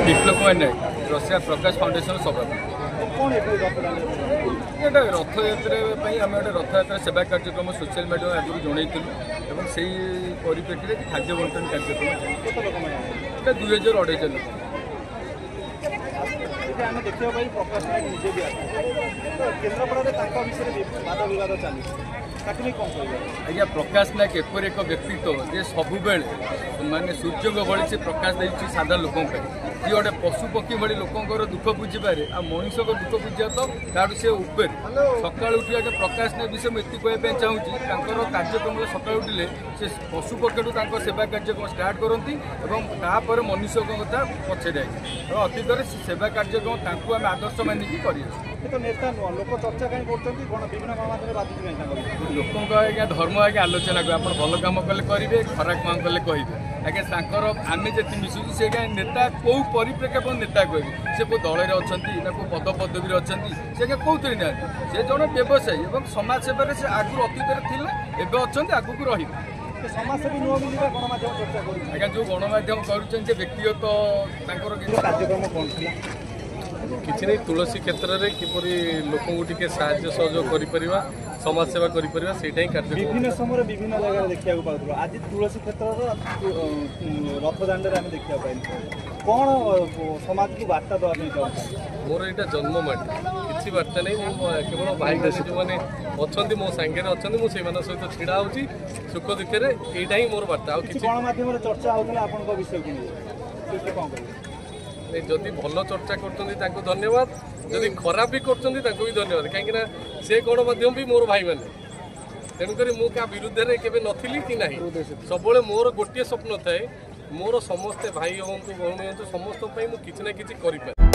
विप्लव Kumar Nayak Russia प्रकाश foundation सभापति। ये रथ यात्रा आम गोटे रथ यात्रा सेवा कार्यक्रम सोशल मीडिया आगे जनईलु से परिप्रेक्षी खाद्य बंटन कार्यक्रम 2000-2500 लोक आज्ञा प्रकाश नायक एपर एक व्यक्तित्व जे सबुबले माने सूर्य को भली से प्रकाश देती साधा लोकों जी गोटे पशु पक्षी भली लोकर दुख बुझीपे आ मनीष को दुख बुझा तो तार से उपर सका उठे प्रकाश नायक विषय मुझे कहवाई चाहूँगी कार्यक्रम सका उठिले से पशु पक्षी सेवा कार्यक्रम स्टार्ट करती और मनुष्य कथा पछे जाए अतीत सेवा कार्यक्रम आम आदर्श मानिकी कर लोक आज्ञा धर्म आज्ञा आलोचना कर भल कम कले करेंगे खराब काम कले कहे आज्ञा आम जी मिशु से नेता कौ परिप्रेक्षी नेता कहे से कौ दल अच्छा पद पदवी अच्छा से कौन ना से जड़े व्यवसायी और समाज सेवा से आगु अतीत थे अच्छा आगू रही आज्ञा जो गणमाध्यम कर व्यक्तिगत कार्यक्रम कौन किसी नहीं तुलसी क्षेत्र में किपरि लोक टे सहयोग कर समाज सेवा कर विभिन्न समय विभिन्न जगह देखा पाऊँ आज तुलसी क्षेत्र रथ दाण्ड देखा कौन समाज को वार्ता देवाई चाहूँ मोर यहाँ जन्ममाटी किसी वार्ता नहीं केवल भाई जो मैंने अच्छा मो सांगे अच्छा मुझे सहित ढड़ा हो सुख दुखे यहाँ ही मोर वार्ता गणमाध्यम चर्चा होता आप विषय कौन जदि भल चर्चा कर धन्यवाद जदि खराब भी कर भी धन्यवाद कहीं से गणमाध्यम भी मोर भाई मैंने तेणुक मुझे विरुद्ध में केवे नथिली कि ना सब मोर गोटे स्वप्न थाए मोर समस्ते भाई हूँ भौणी हूँ समस्त किसी ना कि